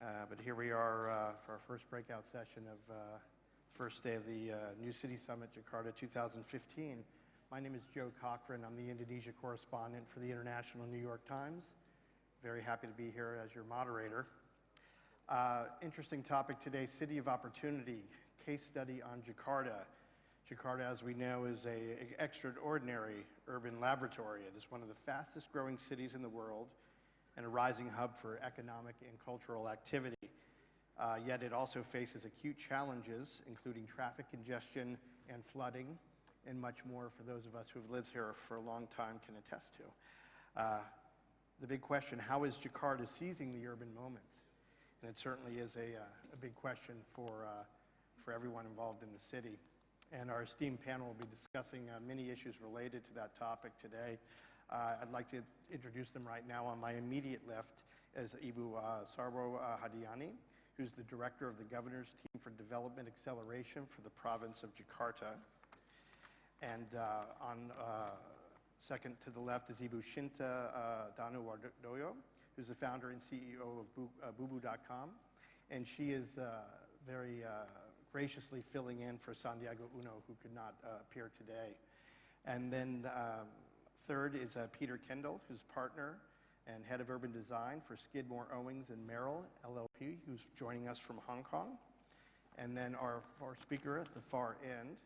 But here we are for our first breakout session of first day of the New City Summit, Jakarta 2015. My name is Joe Cochrane. I'm the Indonesia correspondent for the International New York Times. Very happy to be here as your moderator. Interesting topic today, City of Opportunity, case study on Jakarta. Jakarta, as we know, is an extraordinary urban laboratory. It is one of the fastest growing cities in the world and a rising hub for economic and cultural activity. Yet it also faces acute challenges, including traffic congestion and flooding, and much more for those of us who have lived here for a long time can attest to. The big question, how is Jakarta seizing the urban moment? And it certainly is a big question for everyone involved in the city. And our esteemed panel will be discussing many issues related to that topic today. I'd like to introduce them right now. On my immediate left is Ibu Sarwo Handayani, who's the director of the Governor's Team for Development Acceleration for the province of Jakarta. And on second to the left is Ibu Shinta Dhanuwardayo, who's the founder and CEO of Bubu.com. And she is very graciously filling in for Santiago Uno, who could not appear today. And then third is Peter Kendall, who's partner and head of urban design for Skidmore, Owings, and Merrill, LLP, who's joining us from Hong Kong. And then our speaker at the far end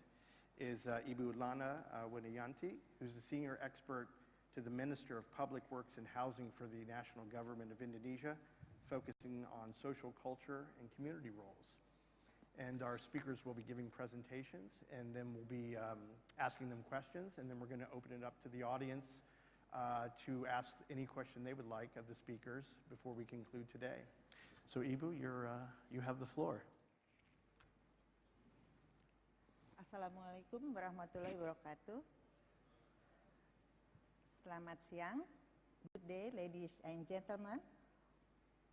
is Ibu Lana Winqyanti, who's the senior expert to the Minister of Public Works and Housing for the National Government of Indonesia, focusing on social culture and community roles. And our speakers will be giving presentations, and then we'll be asking them questions, and then we're going to open it up to the audience to ask any question they would like of the speakers before we conclude today. So Ibu, you have the floor. Assalamualaikum warahmatullahi wabarakatuh. Selamat siang. Good day, ladies and gentlemen.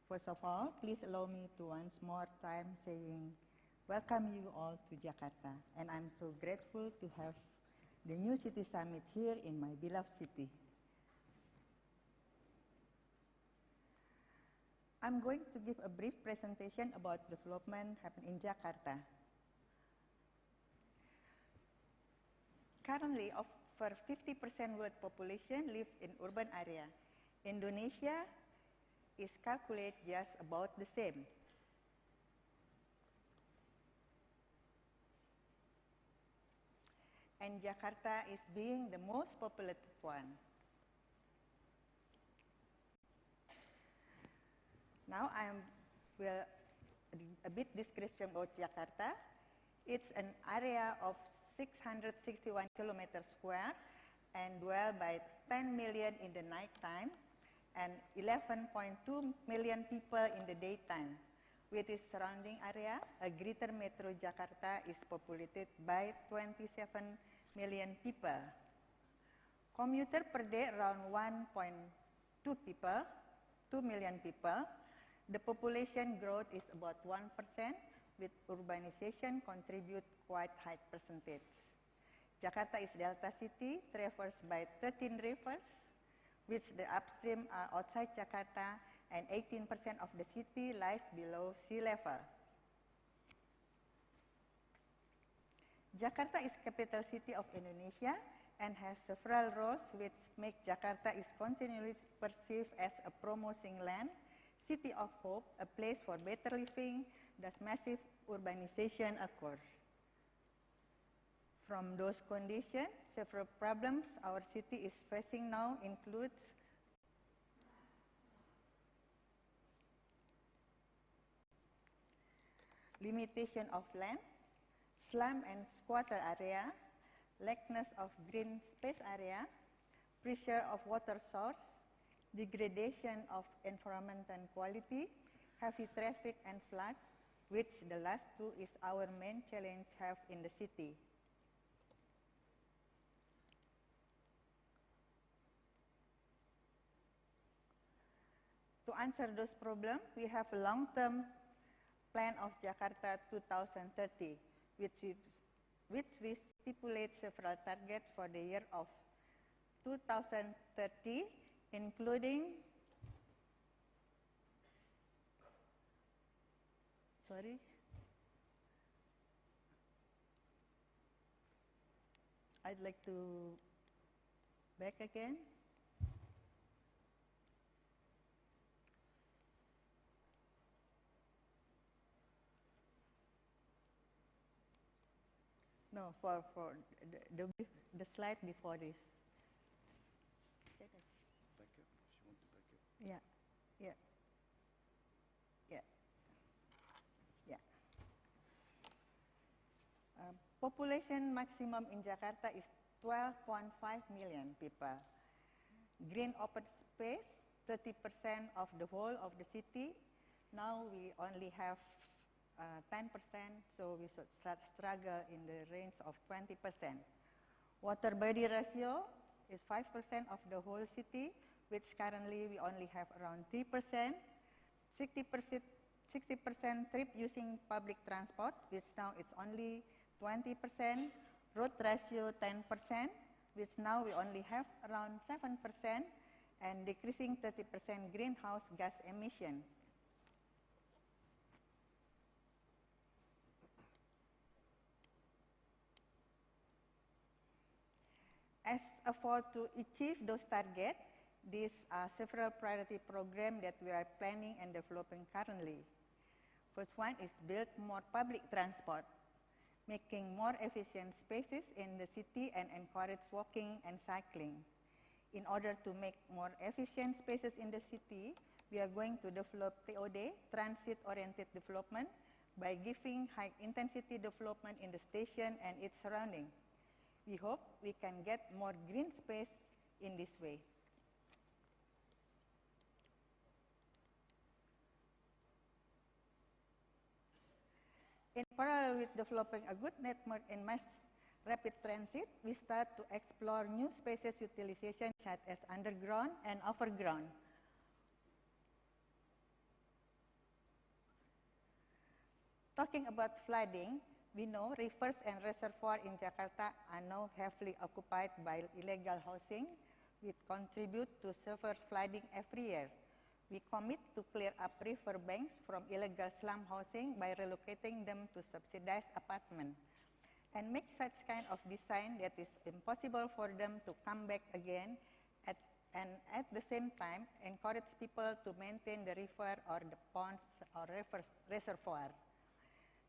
First of all, please allow me to once more time saying welcome you all to Jakarta. And I'm so grateful to have the New City Summit here in my beloved city. I'm going to give a brief presentation about development happening in Jakarta. Currently, over 50% world population live in urban area. Indonesia is calculated just about the same. And Jakarta is being the most populated one. Now I will a bit description about Jakarta. It's an area of 661 kilometers square and dwelled by 10 million in the night time and 11.2 million people in the daytime. With its surrounding area, a greater metro Jakarta is populated by 27 million people. Commuter per day around 1.2 million people. The population growth is about 1%, with urbanization contribute quite high percentage. Jakarta is delta city, traversed by 13 rivers, which the upstream are outside Jakarta, and 18% of the city lies below sea level. Jakarta is capital city of Indonesia and has several roles which make Jakarta is continually perceived as a promising land, city of hope, a place for better living, thus massive urbanization occurs. From those conditions, several problems our city is facing now includes limitation of land, slum and squatter area, lackness of green space area, pressure of water source, degradation of environmental quality, heavy traffic and flood, which the last two is our main challenge have in the city. To answer those problems, we have a long-term plan of Jakarta 2030, which we stipulate several targets for the year of 2030, including Sorry. I'd like to back again. No, for the slide before this. Back up, if you want to back up. Yeah, yeah, yeah, yeah. Population maximum in Jakarta is 12.5 million people. Green open space, 30% of the whole of the city. Now we only have 10%, so we should struggle in the range of 20%. Water body ratio is 5% of the whole city, which currently we only have around 3%. 60% trip using public transport, which now it's only 20%. Road ratio 10%, which now we only have around 7%, and decreasing 30% greenhouse gas emission. As a effort to achieve those targets, these are several priority programs that we are planning and developing currently. First one is build more public transport, making more efficient spaces in the city and encourage walking and cycling. In order to make more efficient spaces in the city, we are going to develop TOD, transit-oriented development, by giving high-intensity development in the station and its surrounding. We hope we can get more green space in this way. In parallel with developing a good network in mass rapid transit, we start to explore new spaces utilization such as underground and overground. Talking about flooding, we know rivers and reservoirs in Jakarta are now heavily occupied by illegal housing, which contribute to severe flooding every year. We commit to clear up river banks from illegal slum housing by relocating them to subsidized apartments, and make such kind of design that is impossible for them to come back again, and at the same time encourage people to maintain the river or the ponds or reservoir.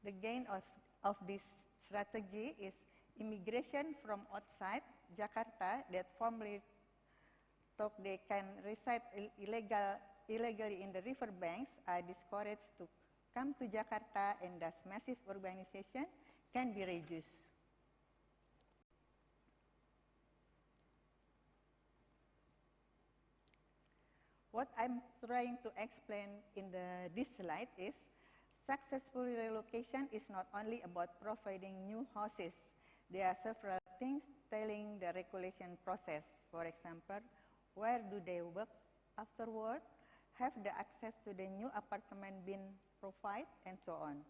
The gain of this strategy is immigration from outside Jakarta that formerly thought they can reside illegally in the river banks are discouraged to come to Jakarta, and thus massive urbanization can be reduced. What I'm trying to explain in this slide is successful relocation is not only about providing new houses. There are several things telling the relocation process. For example, where do they work afterward? Have the access to the new apartment been provided, and so on.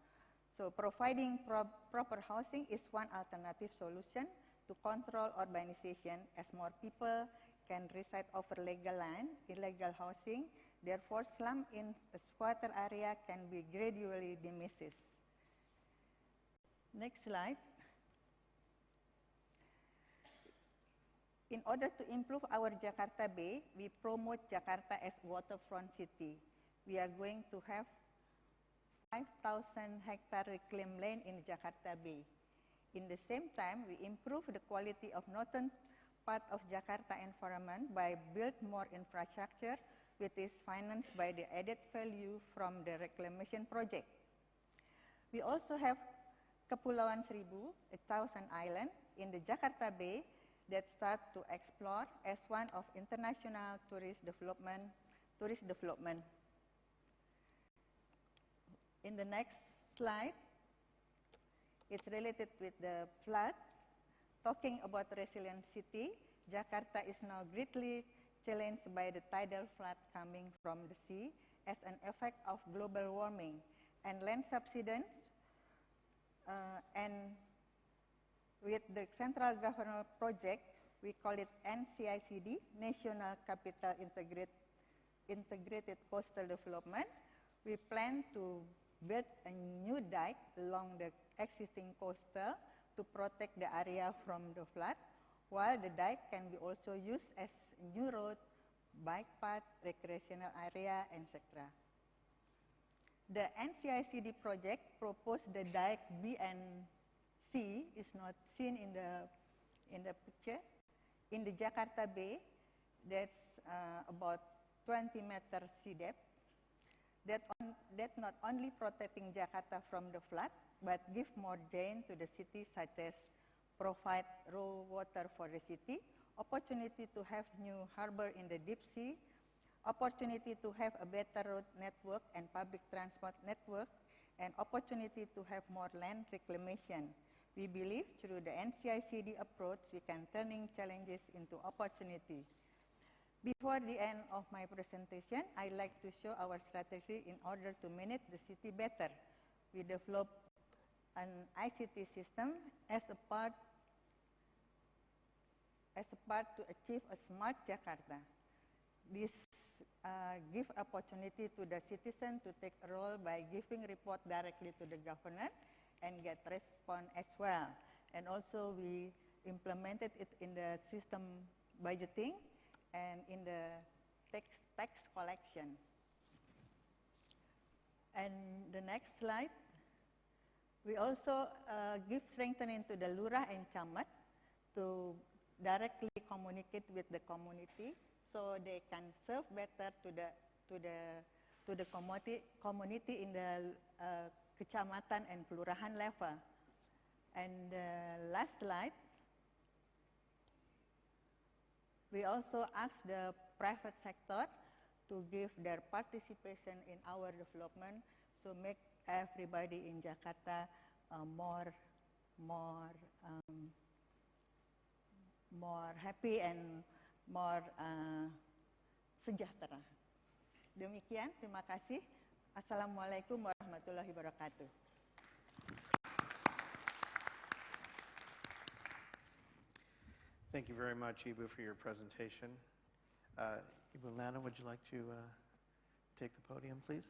So providing proper housing is one alternative solution to control urbanization, as more people can reside over legal land, illegal housing. Therefore, slum in a squatter area can be gradually diminished. Next slide. In order to improve our Jakarta Bay, we promote Jakarta as Waterfront City. We are going to have 5,000 hectare reclaimed land in Jakarta Bay. In the same time, we improve the quality of northern part of Jakarta environment by build more infrastructure, which is financed by the added value from the reclamation project. We also have Kepulauan Seribu, 1,000 island in the Jakarta Bay that start to explore as one of international tourist development. In the next slide, it's related with the flood. Talking about resilient city, Jakarta is now greatly challenged by the tidal flood coming from the sea as an effect of global warming and land subsidence, and with the central government project, we call it NCICD, National Capital Integrated Coastal Development. We plan to build a new dike along the existing coastal to protect the area from the flood, while the dike can be also used as new road, bike path, recreational area, etc. The NCICD project proposed the dike B and C is not seen in the picture. In the Jakarta Bay, that's about 20 meters sea depth. That not only protecting Jakarta from the flood, but give more gain to the city, such as provide raw water for the city, opportunity to have new harbor in the deep sea, opportunity to have a better road network and public transport network, and opportunity to have more land reclamation. We believe through the NCICD approach, we can turning challenges into opportunity. Before the end of my presentation, I'd like to show our strategy in order to manage the city better. We developed an ICT system as a part to achieve a smart Jakarta. This gives opportunity to the citizen to take a role by giving report directly to the governor and get response as well. And also we implemented it in the system budgeting and in the tax collection. And the next slide, we also give strengthening to the Lurah and Camat to directly communicate with the community so they can serve better to the community in the kecamatan and kelurahan level. And the last slide, we also ask the private sector to give their participation in our development to make everybody in Jakarta more happy and more sejahtera. Demikian, terima kasih. Assalamualaikum warahmatullahi wabarakatuh. Thank you very much, Ibu, for your presentation. Ibu Lana, would you like to take the podium, please?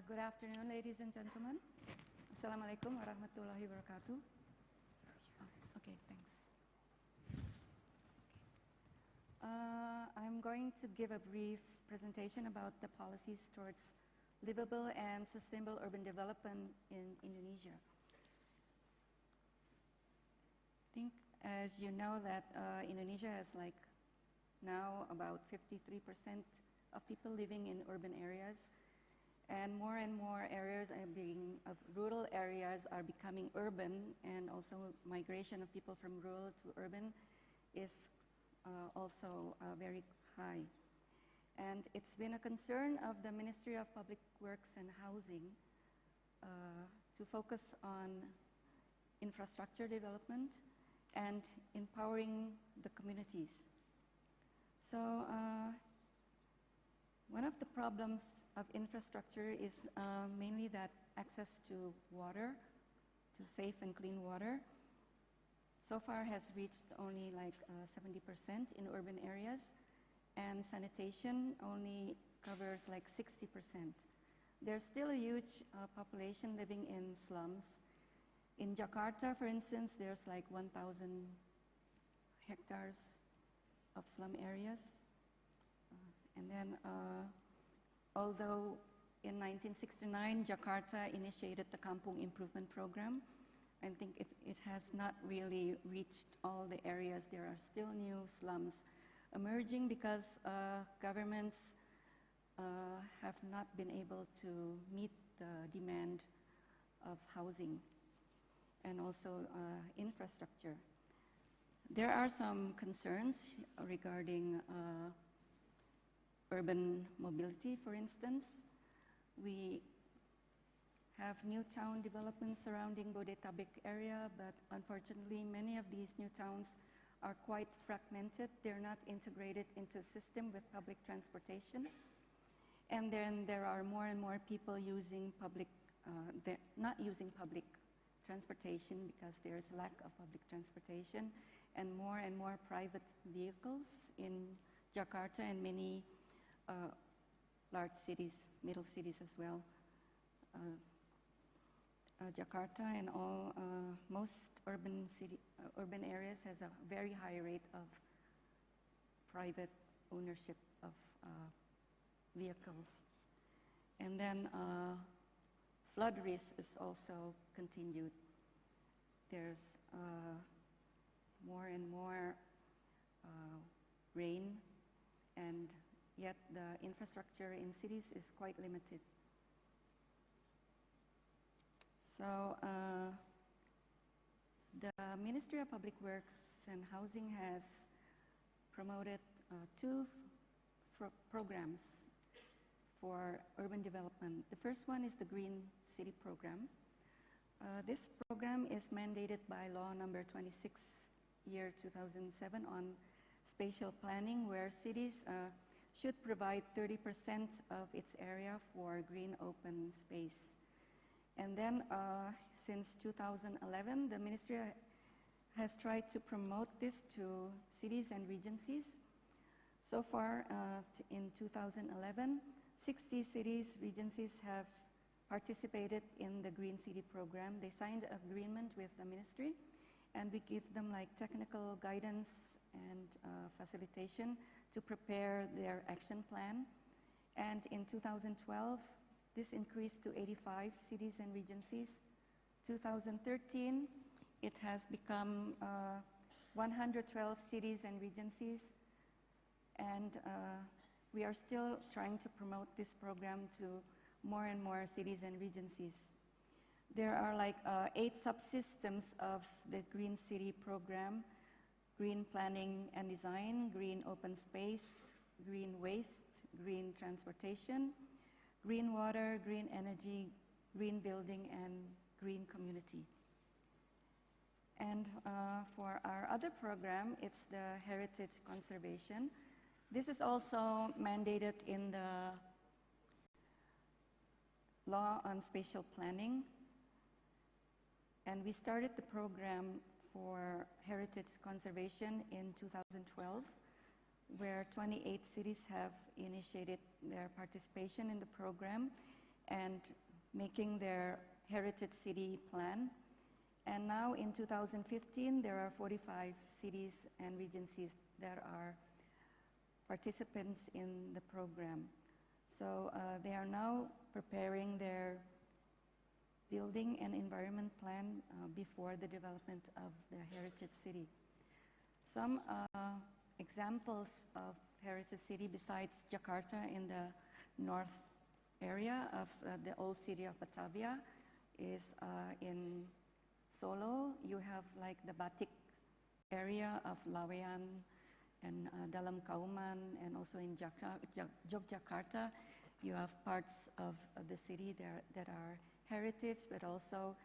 Good afternoon, ladies and gentlemen. Assalamualaikum warahmatullahi wabarakatuh. Okay, thanks. I'm going to give a brief presentation about the policies towards livable and sustainable urban development in Indonesia. I think, as you know, that Indonesia has now about 53% of people living in urban areas. And more areas of rural areas are becoming urban, and also migration of people from rural to urban is also very high. And it's been a concern of the Ministry of Public Works and Housing to focus on infrastructure development and empowering the communities. So one of the problems of infrastructure is mainly that access to water, to safe and clean water, so far has reached only 70% in urban areas, and sanitation only covers 60%. There's still a huge population living in slums. In Jakarta, for instance, there's 1,000 hectares of slum areas. And then, although in 1969, Jakarta initiated the Kampung Improvement Program, I think it has not really reached all the areas. There are still new slums emerging because governments have not been able to meet the demand of housing and also infrastructure. There are some concerns regarding urban mobility, for instance. We have new town developments surrounding Bodetabek area, but unfortunately many of these new towns are quite fragmented. They're not integrated into a system with public transportation. And then there are more and more people using not using public transportation because there's lack of public transportation and more private vehicles in Jakarta and many large cities, middle cities as well. Jakarta and all most urban areas has a very high rate of private ownership of vehicles. And then flood risk is also continued. There's more and more rain, and yet the infrastructure in cities is quite limited. So the Ministry of Public Works and Housing has promoted two programs for urban development. The first one is the Green City Program. This program is mandated by law number 26, year 2007 on spatial planning, where cities should provide 30% of its area for green open space. And then since 2011, the ministry has tried to promote this to cities and regencies. So far, in 2011, 60 cities, regencies have participated in the Green City Program. They signed an agreement with the ministry, and we give them like technical guidance and facilitation to prepare their action plan. And in 2012, this increased to 85 cities and regencies. 2013, it has become 112 cities and regencies. And we are still trying to promote this program to more and more cities and regencies. There are like 8 subsystems of the Green City Program: green planning and design, green open space, green waste, green transportation, green water, green energy, green building, and green community. And for our other program, it's the heritage conservation. This is also mandated in the law on spatial planning. And we started the program for heritage conservation in 2012, where 28 cities have initiated their participation in the program and making their heritage city plan. And now in 2015, there are 45 cities and regencies that are participants in the program. So they are now preparing their building and environment plan before the development of the heritage city. Some examples of heritage city besides Jakarta in the north area of the old city of Batavia is in Solo. You have like the batik area of Laweyan and Dalam Kauman, and also in Yogyakarta, you have parts of the city that are heritage, but also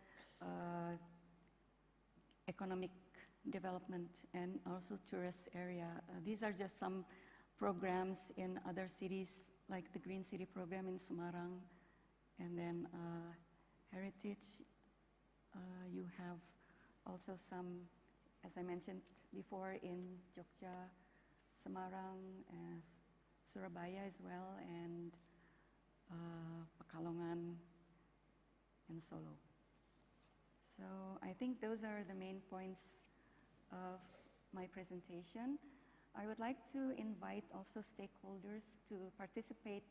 economic development and also tourist area. These are just some programs in other cities, like the Green City Program in Semarang, and then heritage. You have also some, as I mentioned before, in Jogja, Semarang, Surabaya as well, and Pekalongan and Solo. So I think those are the main points of my presentation. I would like to invite also stakeholders to participate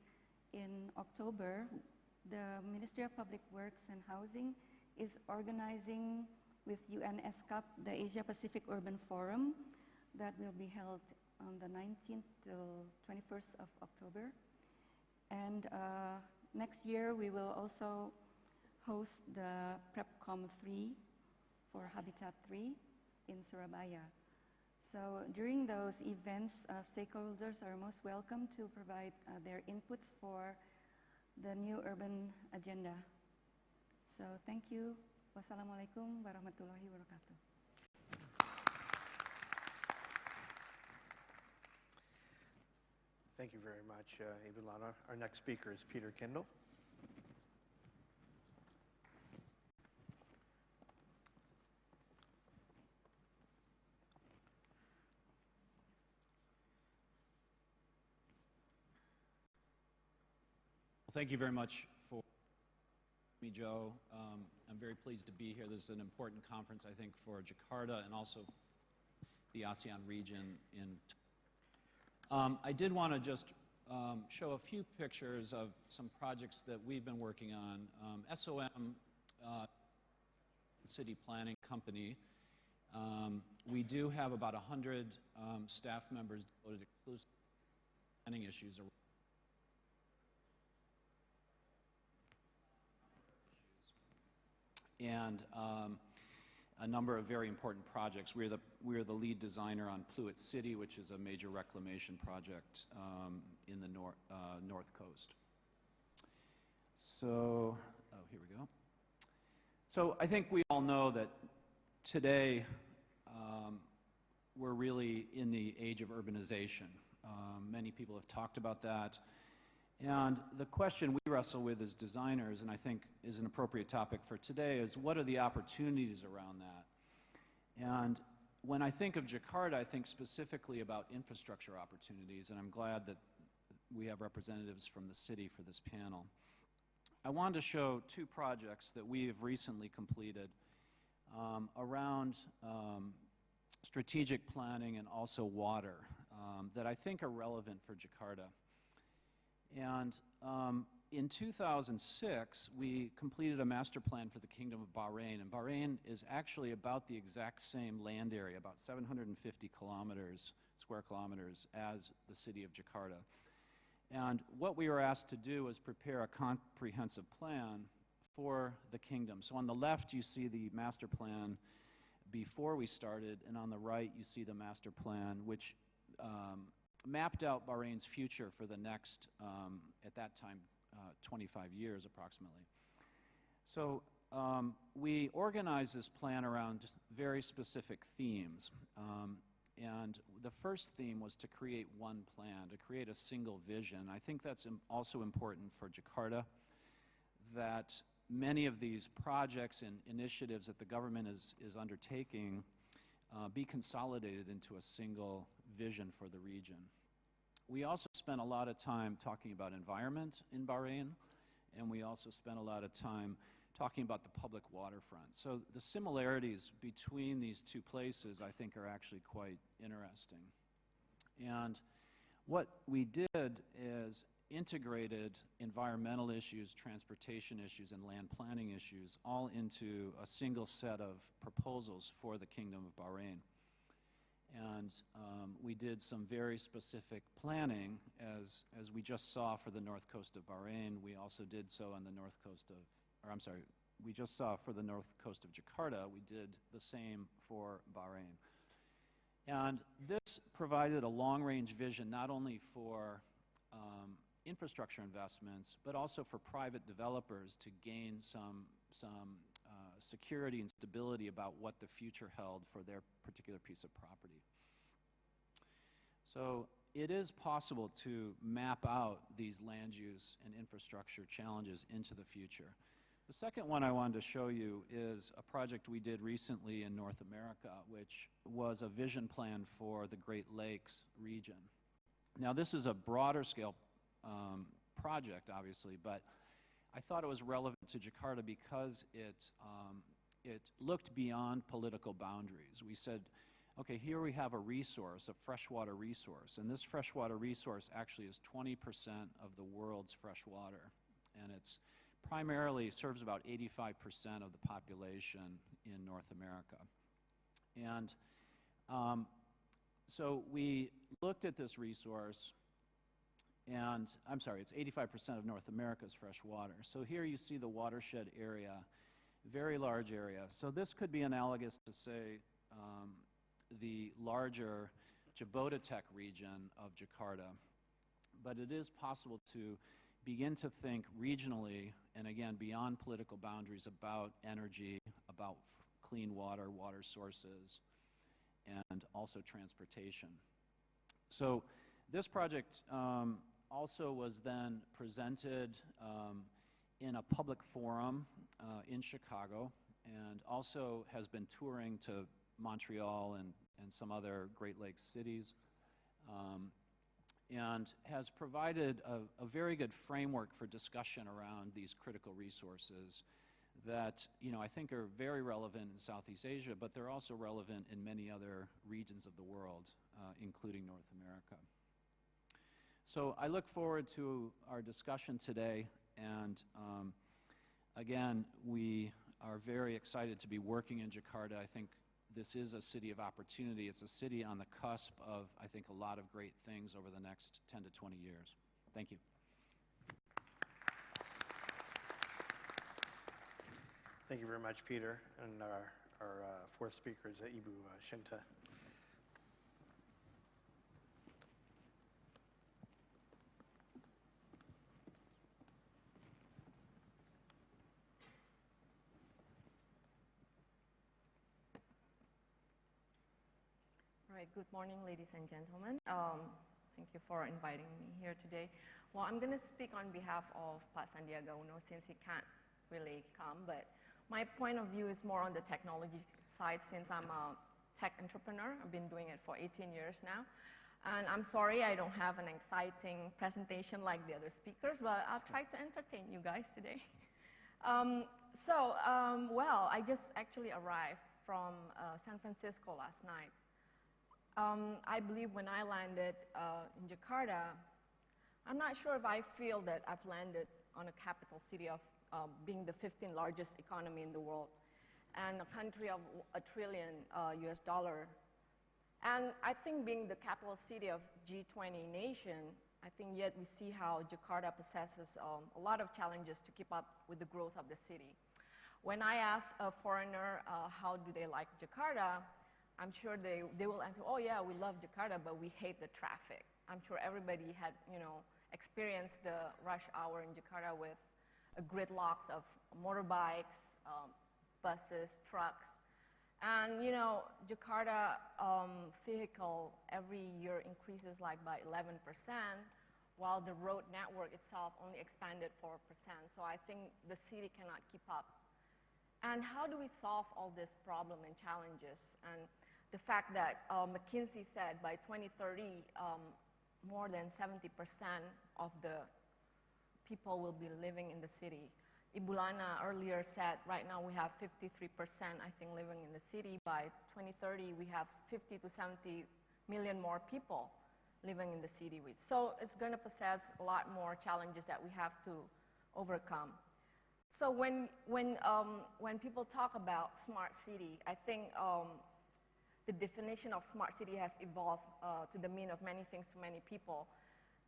in October. The Ministry of Public Works and Housing is organizing with UNESCAP the Asia Pacific Urban Forum that will be held on the 19th till 21st of October. And next year we will also host the PrepCom 3 for Habitat 3 in Surabaya. So during those events, stakeholders are most welcome to provide their inputs for the new urban agenda. So thank you. Wassalamualaikum warahmatullahi wabarakatuh. Thank you very much, Ibu Lana. Our next speaker is Peter Kendall. Thank you very much for me, Joe. I'm very pleased to be here. This is an important conference, I think, for Jakarta and also the ASEAN region. I did want to just show a few pictures of some projects that we've been working on. SOM, City Planning Company, we do have about 100 staff members devoted exclusively to planning issues. And a number of very important projects. We're the lead designer on Pluit City, which is a major reclamation project in the North Coast. So, here we go. So I think we all know that today we're really in the age of urbanization. Many people have talked about that. And the question we wrestle with as designers, and I think is an appropriate topic for today, is what are the opportunities around that? And when I think of Jakarta, I think specifically about infrastructure opportunities, and I'm glad that we have representatives from the city for this panel. I wanted to show two projects that we have recently completed around strategic planning and also water that I think are relevant for Jakarta. And in 2006, we completed a master plan for the Kingdom of Bahrain. And Bahrain is actually about the exact same land area, about 750 square kilometers, as the city of Jakarta. And what we were asked to do was prepare a comprehensive plan for the kingdom. So on the left, you see the master plan before we started, and on the right, you see the master plan, which mapped out Bahrain's future for the next, at that time, 25 years approximately. So we organized this plan around very specific themes. And the first theme was to create one plan, to create a single vision. I think that's also important for Jakarta, that many of these projects and initiatives that the government is undertaking be consolidated into a single vision for the region. We also spent a lot of time talking about environment in Bahrain, and we also spent a lot of time talking about the public waterfront. So the similarities between these two places, I think, are actually quite interesting. And what we did is integrated environmental issues, transportation issues, and land planning issues all into a single set of proposals for the Kingdom of Bahrain. And we did some very specific planning, as we just saw for the north coast of Bahrain. We also did so on the north coast of, or I'm sorry, we just saw for the north coast of Jakarta. We did the same for Bahrain. And this provided a long-range vision not only for infrastructure investments, but also for private developers to gain some security and stability about what the future held for their particular piece of property. So it is possible to map out these land use and infrastructure challenges into the future. The second one I wanted to show you is a project we did recently in North America, which was a vision plan for the Great Lakes region. Now, this is a broader scale project, obviously, but I thought it was relevant to Jakarta because it looked beyond political boundaries. We said, okay, here we have a resource, a freshwater resource, and this freshwater resource actually is 20% of the world's fresh water, and it's primarily serves about 85% of the population in North America. And so we looked at this resource, and I'm sorry, it's 85% of North America's fresh water. So here you see the watershed area, very large area. So this could be analogous to, say, the larger Jabodetabek region of Jakarta. But it is possible to begin to think regionally, and again, beyond political boundaries, about energy, about clean water, water sources, and also transportation. So this project also was then presented in a public forum in Chicago, and also has been touring to Montreal and some other Great Lakes cities. and has provided a very good framework for discussion around these critical resources that, I think are very relevant in Southeast Asia, but they're also relevant in many other regions of the world, including North America. So I look forward to our discussion today, and again, we are very excited to be working in Jakarta. I think this is a city of opportunity. It's a city on the cusp of, I think, a lot of great things over the next 10 to 20 years. Thank you. Thank you very much, Peter. And our fourth speaker is Ibu Shinta. All right, good morning, ladies and gentlemen. Thank you for inviting me here today. Well, I'm going to speak on behalf of Pak Sandiaga Uno since he can't really come, but my point of view is more on the technology side since I'm a tech entrepreneur. I've been doing it for 18 years now. And I'm sorry I don't have an exciting presentation like the other speakers, but I'll try to entertain you guys today. Well, I just actually arrived from San Francisco last night. I believe when I landed in Jakarta, I'm not sure if I feel that I've landed on a capital city of being the 15th largest economy in the world and a country of $1 trillion US dollar. And I think being the capital city of G20 nation, I think yet we see how Jakarta possesses a lot of challenges to keep up with the growth of the city. When I ask a foreigner how do they like Jakarta, I'm sure they will answer, oh yeah, we love Jakarta, but we hate the traffic. I'm sure everybody had, experienced the rush hour in Jakarta with gridlocks of motorbikes, buses, trucks. And, Jakarta vehicle every year increases like by 11%, while the road network itself only expanded 4%. So I think the city cannot keep up. And how do we solve all this problem and challenges? And the fact that McKinsey said by 2030, more than 70% of the people will be living in the city. Ibu Lana earlier said right now we have 53%, I think, living in the city. By 2030, we have 50 to 70 million more people living in the city. So it's going to possess a lot more challenges that we have to overcome. So when people talk about smart city, I think the definition of smart city has evolved to the mean of many things to many people.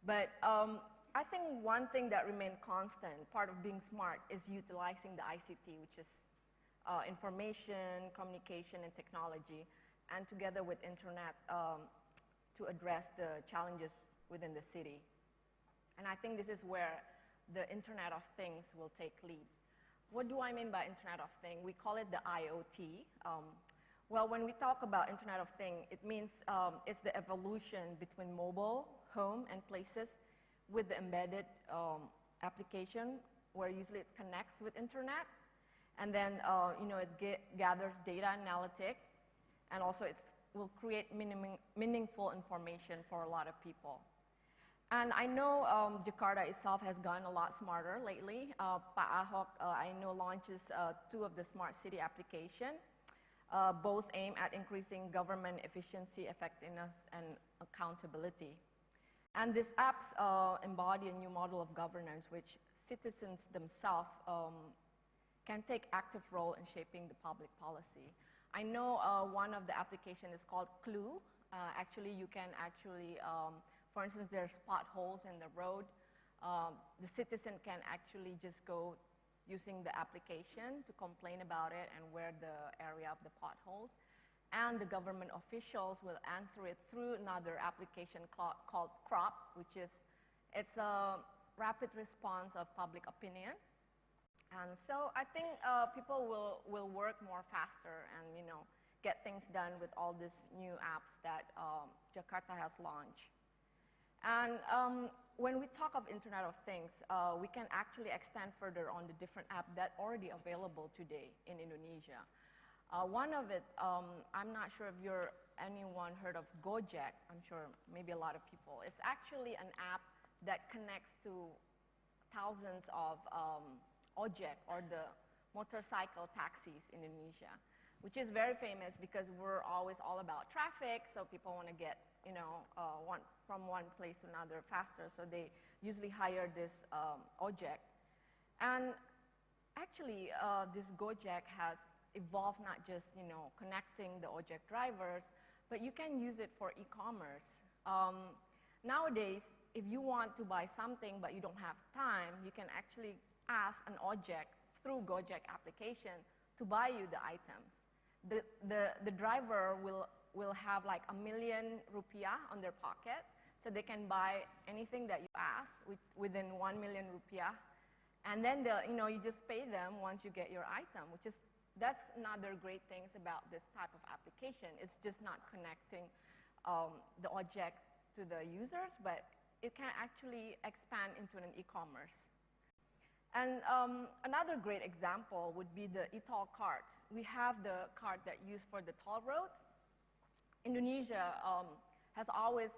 But I think one thing that remained constant, part of being smart, is utilizing the ICT, which is information, communication, and technology, and together with internet to address the challenges within the city. And I think this is where the Internet of Things will take lead. What do I mean by Internet of Things? We call it the IoT. Well, when we talk about Internet of Things, it means it's the evolution between mobile, home, and places with the embedded application where usually it connects with internet, and then it gathers data analytic, and also it will create meaningful information for a lot of people. And I know Jakarta itself has gotten a lot smarter lately. Pak Ahok, I know, launches 2 of the smart city application, both aim at increasing government efficiency, effectiveness, and accountability. And these apps embody a new model of governance which citizens themselves can take active role in shaping the public policy. I know one of the applications is called Clue. Actually, you can for instance, there's potholes in the road. The citizen can actually just go using the application to complain about it and where the area of the potholes. And the government officials will answer it through another application called CROP, which is, it's a rapid response of public opinion. And so I think people will work more faster and get things done with all these new apps that Jakarta has launched. And when we talk of Internet of Things, we can actually extend further on the different apps that are already available today in Indonesia. One of it, I'm not sure if you're anyone heard of Gojek. I'm sure maybe a lot of people. It's actually an app that connects to thousands of ojek, or the motorcycle taxis in Indonesia, which is very famous because we're always all about traffic, so people want to get, from one place to another faster, so they usually hire this ojek. And actually, this Gojek has evolved not just, connecting the ojek drivers, but you can use it for e-commerce. Nowadays, if you want to buy something but you don't have time, you can actually ask an ojek through Gojek application to buy you the items. The driver will have like ₱1 million on their pocket, so they can buy anything that you ask within ₱1 million. And then you just pay them once you get your item, that's another great things about this type of application. It's just not connecting the ojek to the users, but it can actually expand into an e-commerce. And another great example would be the e-toll cards. We have the card that used for the toll roads. Indonesia has always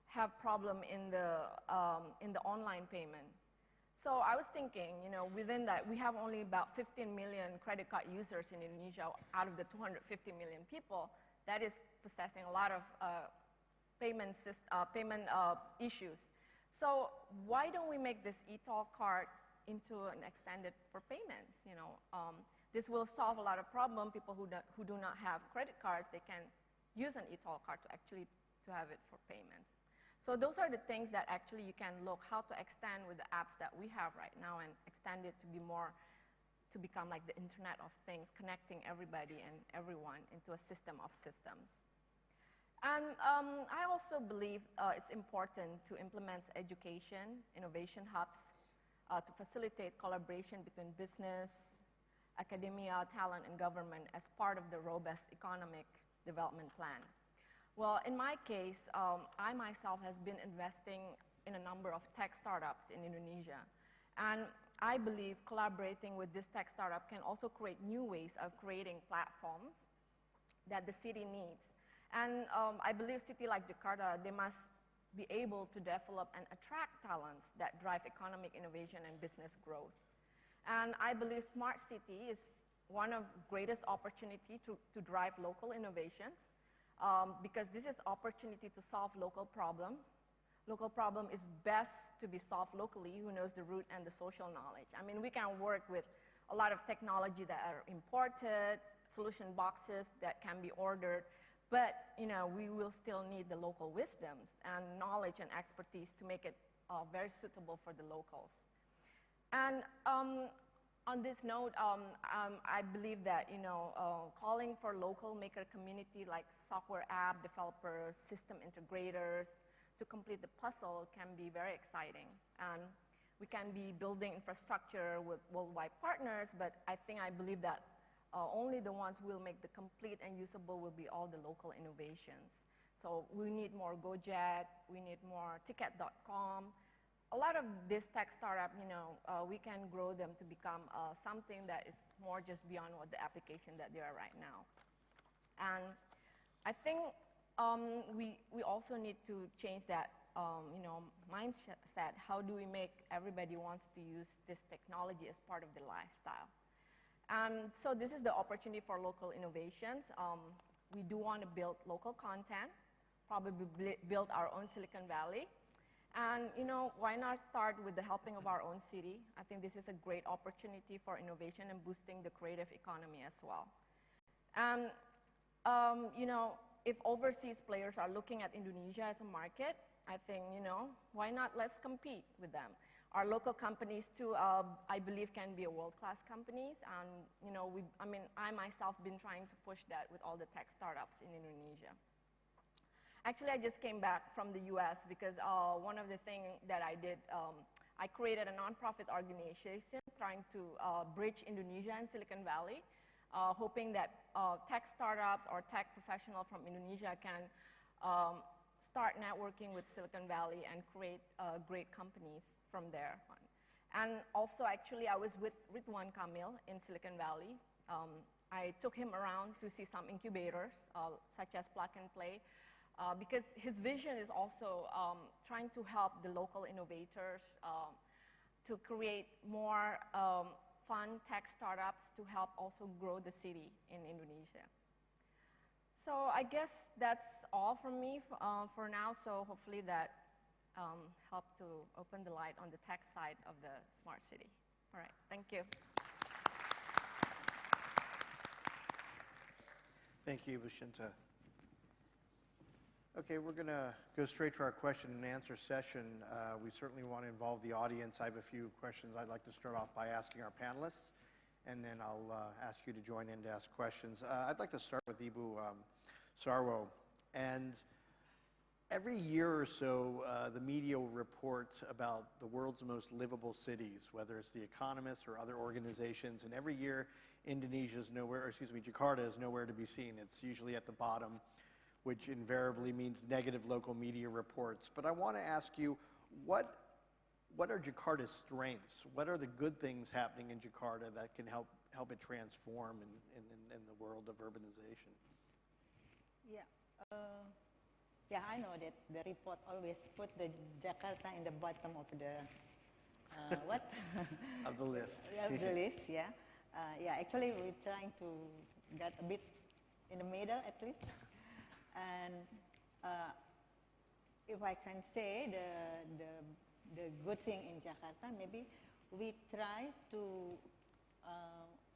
have problem in the online payment. So I was thinking, within that, we have only about 15 million credit card users in Indonesia out of the 250 million people. That is possessing a lot of payment issues. So why don't we make this e-toll card into an extended for payments? This will solve a lot of problems. People who do not have credit cards, they can use an e-toll card to have it for payments. So those are the things that actually you can look how to extend with the apps that we have right now and extend it to become like the Internet of Things, connecting everybody and everyone into a system of systems. And I also believe it's important to implement education, innovation hubs, to facilitate collaboration between business, academia, talent, and government as part of the robust economic development plan. Well, in my case, I myself has been investing in a number of tech startups in Indonesia. And I believe collaborating with this tech startup can also create new ways of creating platforms that the city needs. And I believe city like Jakarta, they must be able to develop and attract talents that drive economic innovation and business growth. And I believe smart city is one of the greatest opportunity to drive local innovations. Because this is opportunity to solve local problems. Local problem is best to be solved locally, who knows the root and the social knowledge. I mean, we can work with a lot of technology that are imported, solution boxes that can be ordered, but we will still need the local wisdoms and knowledge and expertise to make it very suitable for the locals. And on this note, I believe that calling for local maker community like software app developers, system integrators to complete the puzzle can be very exciting. And we can be building infrastructure with worldwide partners, but I believe that only the ones who will make the complete and usable will be all the local innovations. So we need more Gojek, we need more Ticket.com. A lot of this tech startup, we can grow them to become something that is more just beyond what the application that they are right now. And I think we also need to change that, mindset. How do we make everybody wants to use this technology as part of their lifestyle? And so this is the opportunity for local innovations. We do want to build local content, probably build our own Silicon Valley. And why not start with the helping of our own city? I think this is a great opportunity for innovation and boosting the creative economy as well. And if overseas players are looking at Indonesia as a market, I think why not let's compete with them. Our local companies too, I believe, can be a world-class companies. And I myself been trying to push that with all the tech startups in Indonesia. Actually, I just came back from the US because one of the things that I did, I created a nonprofit organization trying to bridge Indonesia and Silicon Valley, hoping that tech startups or tech professionals from Indonesia can start networking with Silicon Valley and create great companies from there. And also, actually, I was with Ridwan Kamil in Silicon Valley. I took him around to see some incubators, such as Plug and Play, because his vision is also trying to help the local innovators to create more fun tech startups to help also grow the city in Indonesia. So I guess that's all from me for now, so hopefully that helped to open the light on the tech side of the smart city. All right, thank you. Thank you, Shinta. Okay, we're going to go straight to our question and answer session. We certainly want to involve the audience. I have a few questions I'd like to start off by asking our panelists, and then I'll ask you to join in to ask questions. I'd like to start with Ibu Sarwo. And every year or so, the media will report about the world's most livable cities, whether it's The Economist or other organizations. And every year, Jakarta is nowhere to be seen. It's usually at the bottom, which invariably means negative local media reports. But I want to ask you, what are Jakarta's strengths? What are the good things happening in Jakarta that can help it transform in the world of urbanization? Yeah, I know that the report always put the Jakarta in the bottom of the what? Of the list. Yeah, of the list, yeah. Yeah, actually we're trying to get a bit in the middle at least. And if I can say the good thing in Jakarta, maybe we try to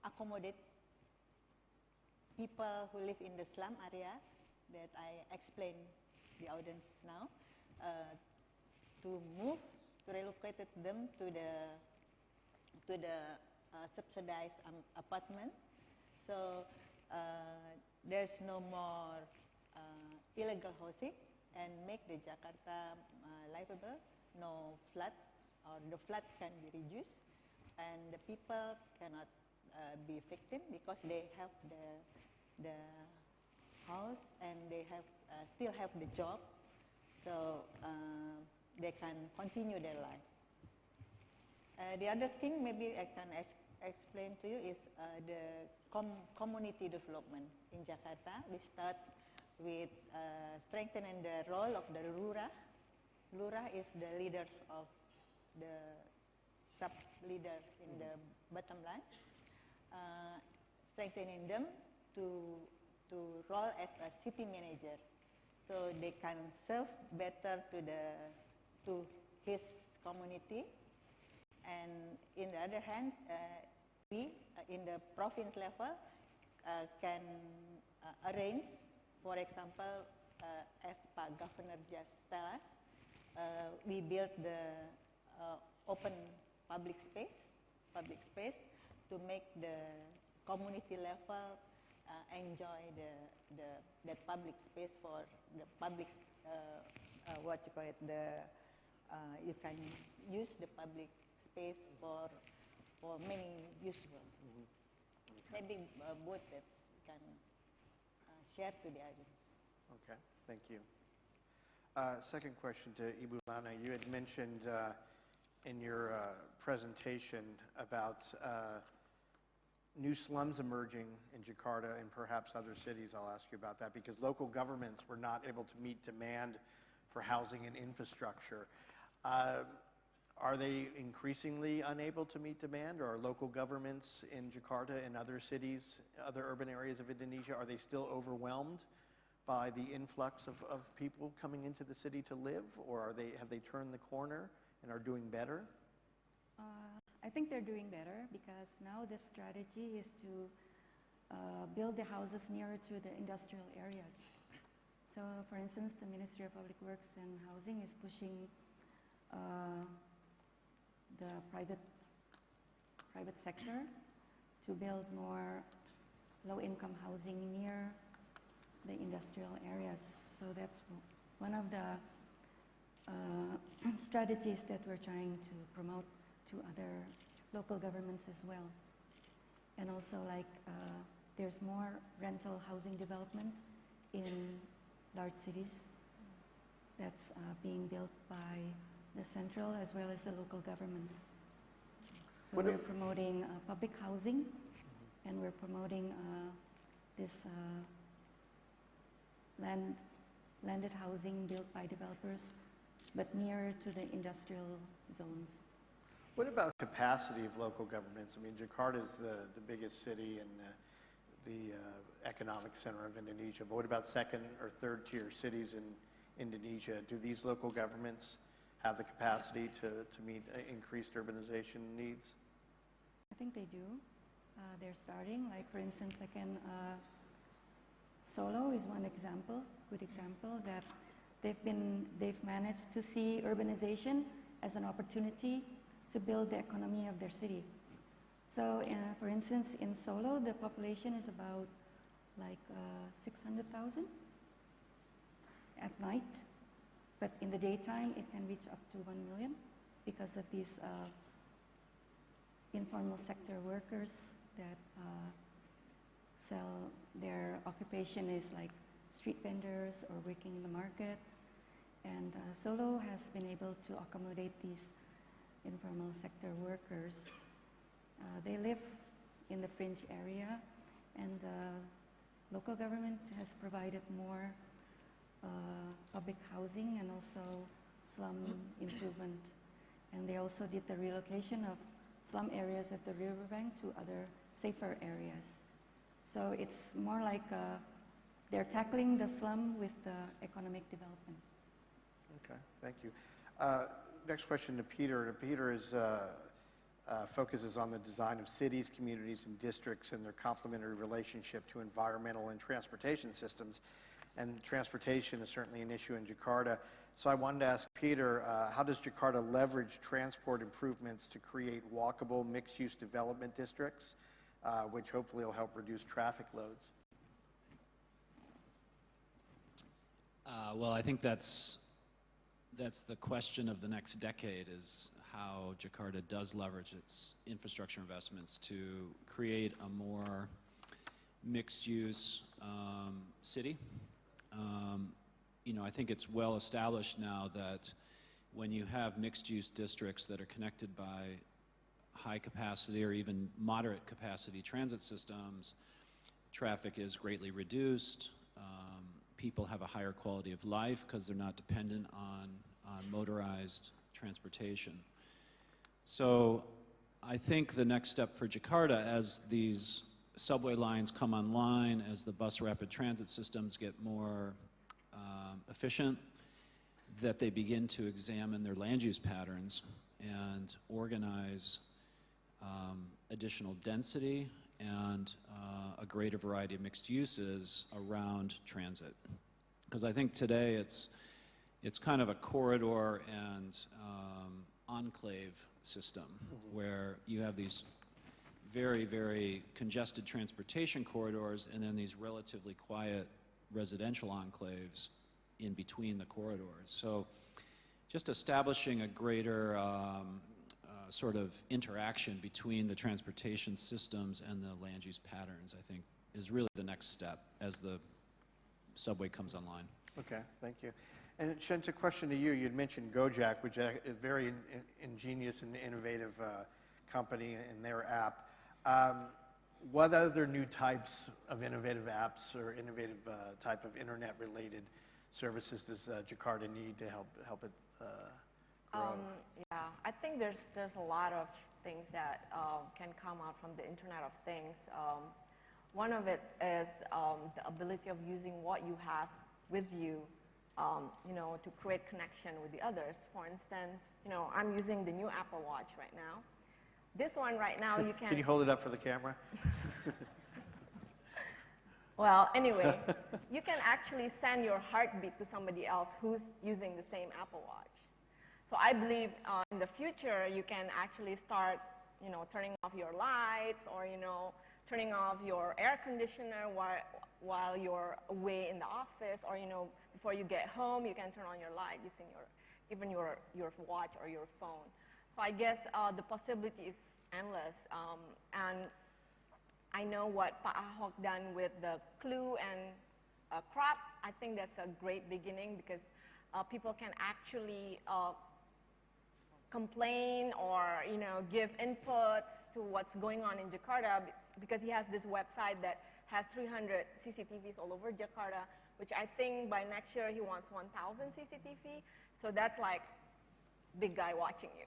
accommodate people who live in the slum area that I explained the audience now, to relocate them to the subsidized apartment. So there's no more illegal housing, and make the Jakarta livable. No flood, or the flood can be reduced, and the people cannot be victim because they have the house and they have still have the job, so they can continue their life. The other thing maybe I can explain to you is the community development in Jakarta. We start with strengthening the role of the Lura. Lura is the leader of the sub-leader in the bottom line, strengthening them to role as a city manager, so they can serve better to his community. And in the other hand, we in the province level can arrange, for example, as Pak Governor just tell us, we built the open public space to make the community level enjoy that public space for the public, what you call it, you can use the public space for many useful. Okay. Maybe both that can share to the audience. Okay, thank you. Second question to Ibu Lana. You had mentioned in your presentation about new slums emerging in Jakarta and perhaps other cities. I'll ask you about that because local governments were not able to meet demand for housing and infrastructure. Are they increasingly unable to meet demand, or are local governments in Jakarta and other cities, other urban areas of Indonesia, are they still overwhelmed by the influx of people coming into the city to live, or have they turned the corner and are doing better? I think they're doing better because now the strategy is to build the houses nearer to the industrial areas. So, for instance, the Ministry of Public Works and Housing is pushing the private sector to build more low-income housing near the industrial areas. So that's one of the strategies that we're trying to promote to other local governments as well. And also, like, there's more rental housing development in large cities that's being built by the central as well as the local governments. So we're promoting public housing and we're promoting this landed housing built by developers, but nearer to the industrial zones. What about capacity of local governments? I mean, Jakarta is the biggest city and the economic center of Indonesia, but what about second or third tier cities in Indonesia? Do these local governments have the capacity to meet increased urbanization needs? I think they do. They're starting. Like, for instance, Solo is one example, good example, that they've managed to see urbanization as an opportunity to build the economy of their city. So, for instance, in Solo, the population is about 600,000 at night, but in the daytime it can reach up to 1 million because of these informal sector workers that sell, their occupation is like street vendors or working in the market. And Solo has been able to accommodate these informal sector workers. They live in the fringe area, and the local government has provided more public housing and also slum improvement. And they also did the relocation of slum areas at the riverbank to other safer areas. So it's more like they're tackling the slum with the economic development. Okay, thank you. Next question to Peter. Peter focuses on the design of cities, communities, and districts and their complementary relationship to environmental and transportation systems. And transportation is certainly an issue in Jakarta. So I wanted to ask Peter, how does Jakarta leverage transport improvements to create walkable mixed-use development districts, which hopefully will help reduce traffic loads? Well, I think that's the question of the next decade, is how Jakarta does leverage its infrastructure investments to create a more mixed-use city. I think it's well established now that when you have mixed-use districts that are connected by high-capacity or even moderate-capacity transit systems, traffic is greatly reduced. People have a higher quality of life because they're not dependent on motorized transportation. So I think the next step for Jakarta, as these subway lines come online, as the bus rapid transit systems get more efficient, that they begin to examine their land use patterns and organize additional density and a greater variety of mixed uses around transit. Because I think today it's kind of a corridor and enclave system where you have these very, very congested transportation corridors and then these relatively quiet residential enclaves in between the corridors. So just establishing a greater sort of interaction between the transportation systems and the land use patterns, I think, is really the next step as the subway comes online. Okay, thank you. And Shinta, a question to you. You'd mentioned Gojek, which is a very ingenious and innovative company in their app. What other new types of innovative apps or innovative type of internet-related services does Jakarta need to help it grow? Yeah, I think there's a lot of things that can come out from the Internet of Things. One of it is the ability of using what you have with you, to create connection with the others. For instance, I'm using the new Apple Watch right now. This one right now you can... Can you hold it up for the camera? Well, anyway, you can actually send your heartbeat to somebody else who's using the same Apple Watch. So I believe in the future you can actually start, turning off your lights or, turning off your air conditioner while you're away in the office, or, before you get home, you can turn on your light using even your watch or your phone. So I guess the possibility is endless. And I know what Pak Ahok done with the clue and crop. I think that's a great beginning because people can actually complain or, you know, give inputs to what's going on in Jakarta, because he has this website that has 300 CCTVs all over Jakarta, which I think by next year he wants 1,000 CCTV. So that's like big guy watching you.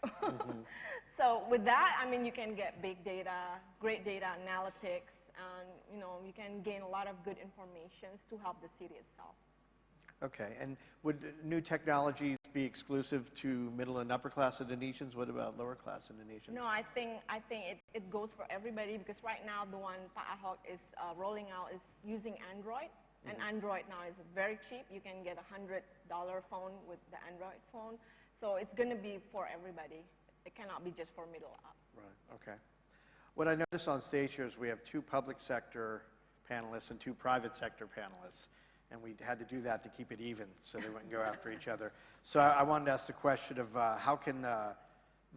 So with that, I mean, you can get big data, great data analytics, and, you know, you can gain a lot of good information to help the city itself. Okay, and would new technologies be exclusive to middle and upper class Indonesians? What about lower class Indonesians? No, I think it goes for everybody, because right now the one Pak Ahok is rolling out is using Android, and Android now is very cheap. You can get a $100 phone with the Android phone, so it's going to be for everybody. It cannot be just for middle up. Right, okay. What I noticed on stage here is we have 2 public sector panelists and 2 private sector panelists. And we had to do that to keep it even so they wouldn't go after each other. So I wanted to ask the question of how can the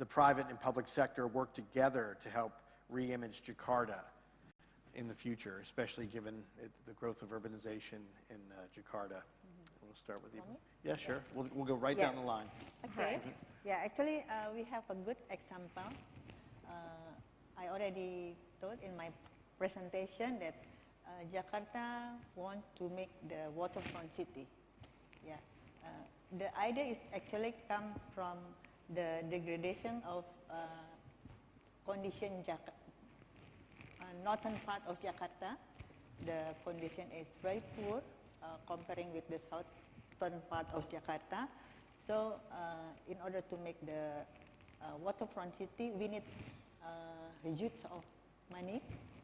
private and public sector work together to help re-image Jakarta in the future, especially given the growth of urbanization in Jakarta. We'll start with you. Yeah, sure. We'll go right down the line. Okay. Yeah, actually, we have a good example. I already told in my presentation that Jakarta want to make the waterfront city. Yeah, the idea is actually come from the degradation of condition northern part of Jakarta. The condition is very poor comparing with the southern part of Jakarta. So in order to make the waterfront city, we need huge of money,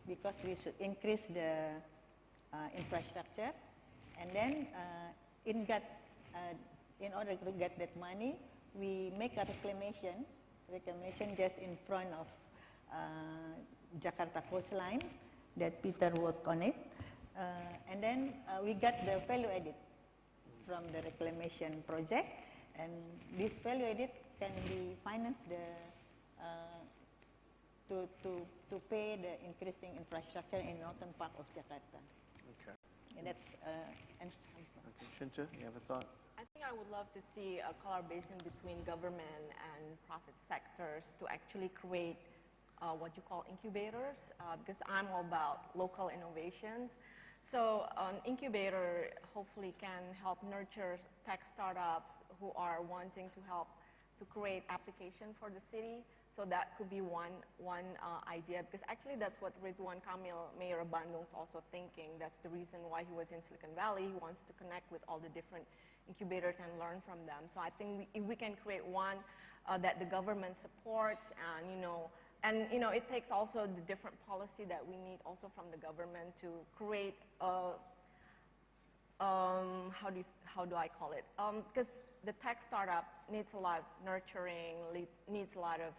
because we should increase the infrastructure, and then in order to get that money, we make a reclamation just in front of Jakarta coastline that Peter worked on it, and then we got the value added from the reclamation project, and this value added can be financed to pay the increasing infrastructure in northern part of Jakarta. Okay. And that's an example. Okay. Shinta, you have a thought? I think I would love to see a collaboration between government and private sectors to actually create what you call incubators, because I'm all about local innovations. So an incubator hopefully can help nurture tech startups who are wanting to help to create application for the city. So that could be one idea, because actually that's what Ridwan Kamil, Mayor of Bandung, is also thinking. That's the reason why he was in Silicon Valley. He wants to connect with all the different incubators and learn from them. So I think if we can create one that the government supports, and it takes also the different policy that we need also from the government to create how do I call it? Because the tech startup needs a lot of nurturing, needs a lot of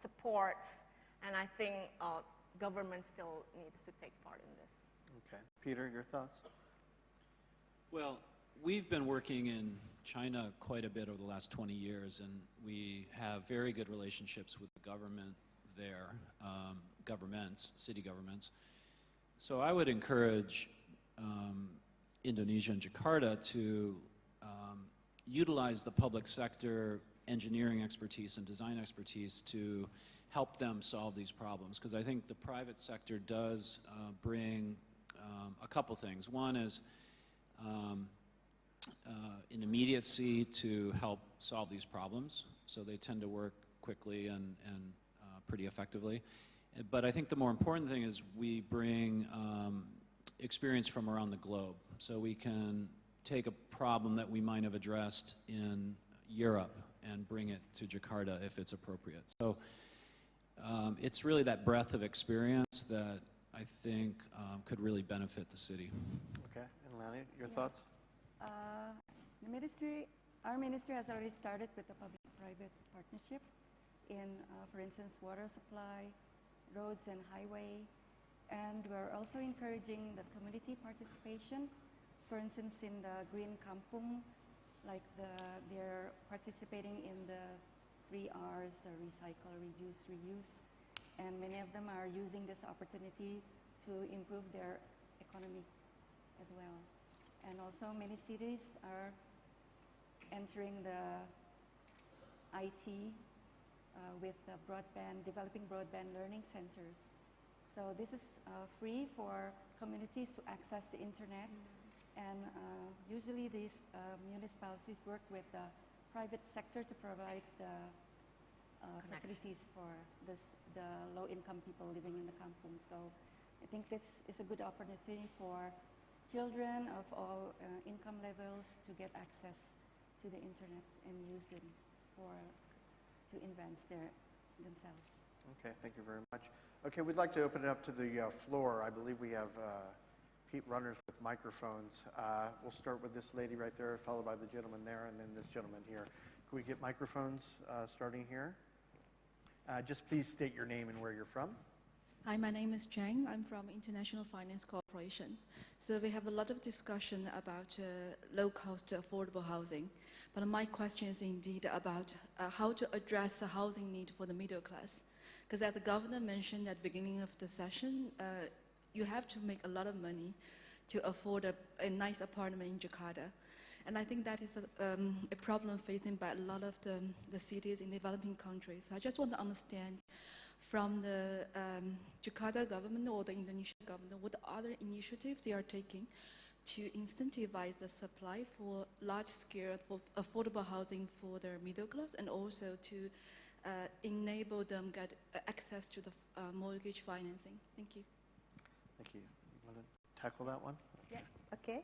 support, and I think government still needs to take part in this. Okay. Peter, your thoughts? Well, we've been working in China quite a bit over the last 20 years, and we have very good relationships with the government there, city governments. So I would encourage Indonesia and Jakarta to utilize the public sector engineering expertise and design expertise to help them solve these problems, because I think the private sector does bring a couple things. One is an immediacy to help solve these problems, so they tend to work quickly and pretty effectively. But I think the more important thing is we bring experience from around the globe, so we can take a problem that we might have addressed in Europe and bring it to Jakarta if it's appropriate. So it's really that breadth of experience that I think could really benefit the city. Okay. And Lana, your thoughts? Our ministry has already started with a public-private partnership in, for instance, water supply, roads and highway, and we're also encouraging the community participation. For instance, in the Green Kampung, like they're participating in the 3 Rs, the recycle, reduce, reuse, and many of them are using this opportunity to improve their economy as well. And also many cities are entering the IT with developing broadband learning centers. So this is free for communities to access the internet. And usually these municipalities work with the private sector to provide the facilities for the low-income people living in the kampung. So I think this is a good opportunity for children of all income levels to get access to the internet and use them to advance themselves. Okay, thank you very much. Okay, we'd like to open it up to the floor. I believe we have runners with microphones. We'll start with this lady right there, followed by the gentleman there, and then this gentleman here. Can we get microphones starting here? Just please state your name and where you're from. Hi, my name is Chang. I'm from International Finance Corporation. So we have a lot of discussion about low-cost affordable housing. But my question is indeed about how to address the housing need for the middle class. Because as the governor mentioned at the beginning of the session, you have to make a lot of money to afford a nice apartment in Jakarta. And I think that is a problem facing by a lot of the cities in developing countries. So I just want to understand from the Jakarta government or the Indonesian government, what other initiatives they are taking to incentivize the supply for large-scale affordable housing for the middle class, and also to enable them get access to the mortgage financing. Thank you. Thank you. You want to tackle that one? Yeah, okay.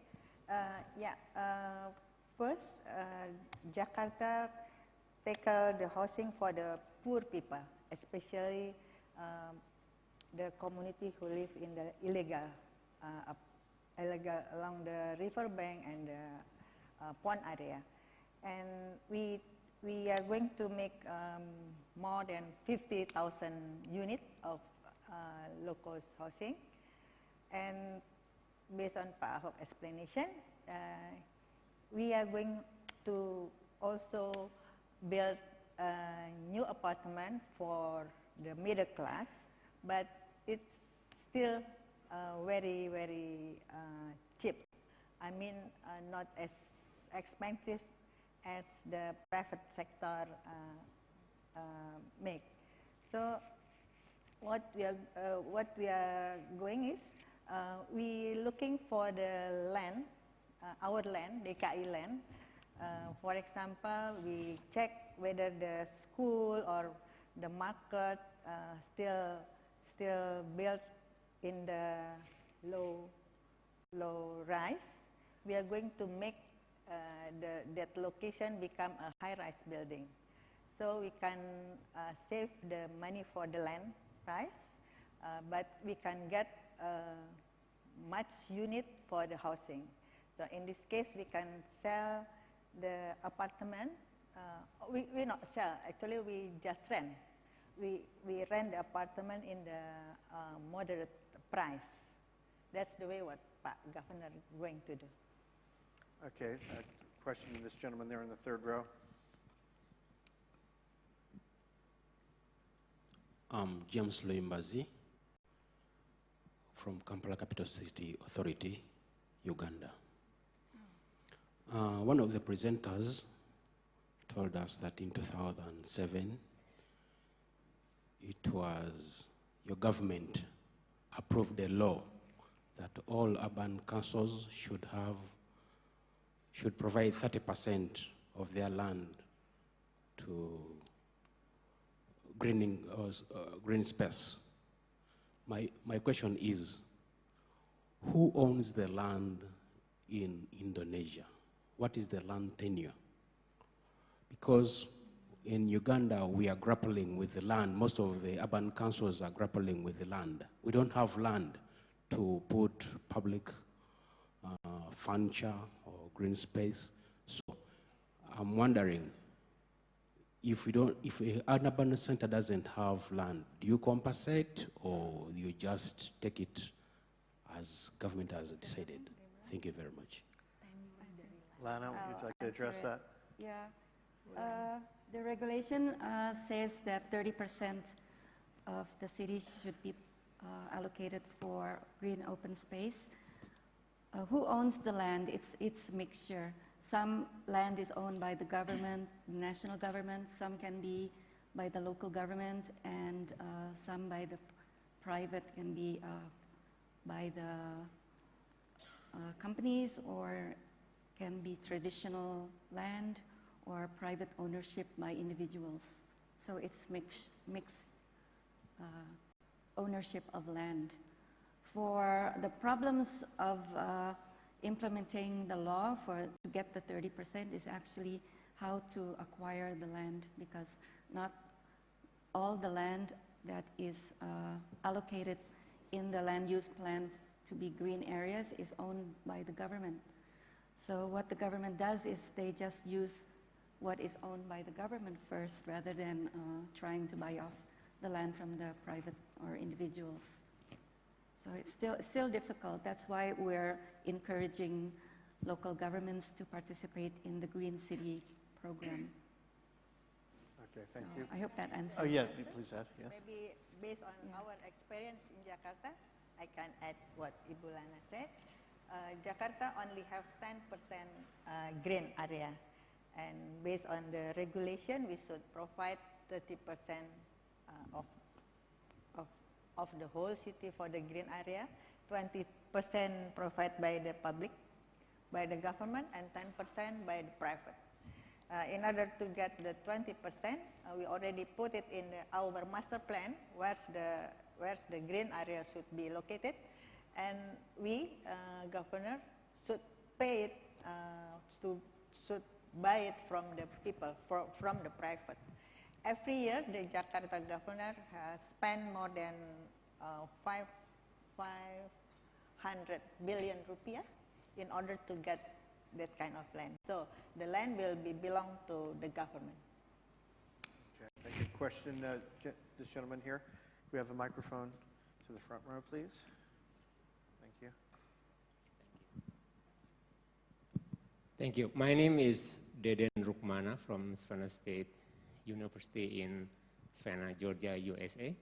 First, Jakarta tackle the housing for the poor people, especially the community who live in the illegal along the riverbank and the pond area. And we are going to make more than 50,000 units of low-cost housing. And based on Pak Ahok's explanation, we are going to also build a new apartment for the middle class, but it's still very, very cheap. I mean, not as expensive as the private sector make. So what we are going is, we looking for the land, our land, DKI land. For example, we check whether the school or the market still built in the low rise. We are going to make that location become a high-rise building, so we can save the money for the land price, but we can get much unit for the housing. So in this case, we can sell the apartment. We not sell, actually we just rent. We rent the apartment in the moderate price. That's the way what Pak Governor is going to do. Okay, a question to this gentleman there in the third row. James Loimbazi from Kampala Capital City Authority, Uganda. One of the presenters told us that in 2007, it was your government approved a law that all urban councils should provide 30% of their land to green space. My question is, who owns the land in Indonesia? What is the land tenure? Because in Uganda, we are grappling with the land. Most of the urban councils are grappling with the land. We don't have land to put public furniture or green space. So I'm wondering, if an urban center doesn't have land, do you compensate, or you just take it as government has decided? Thank you very much. Lana, would you like to address that? Yeah. The regulation says that 30% of the city should be allocated for green open space. Who owns the land? It's a mixture. Some land is owned by the government, the national government. Some can be by the local government, and some by the private, can be by the companies, or can be traditional land or private ownership by individuals. So it's mixed ownership of land. For the problems of implementing the law to get the 30% is actually how to acquire the land, because not all the land that is allocated in the land use plan to be green areas is owned by the government. So what the government does is they just use what is owned by the government first, rather than trying to buy off the land from the private or individuals. So it's still difficult. That's why we're encouraging local governments to participate in the Green City program. Okay, thank So you. I hope that answers. Oh, yeah, please add, yes. Maybe based on our experience in Jakarta, I can add what Ibu Lana said. Jakarta only have 10% green area, and based on the regulation, we should provide 30% of the whole city for the green area, 20% provided by the public, by the government, and 10% by the private. In order to get the 20%, we already put it in our master plan, where the green area should be located, and we, governor, should pay it, should buy it from the people, from the private. Every year, the Jakarta governor has spent more than 500 billion rupiah in order to get that kind of land. So the land will belong to the government. Okay, thank you. Question, this gentleman here. We have a microphone to the front row, please. Thank you. Thank you. My name is Deden Rukmana from Savannah State University in Savannah, Georgia, USA.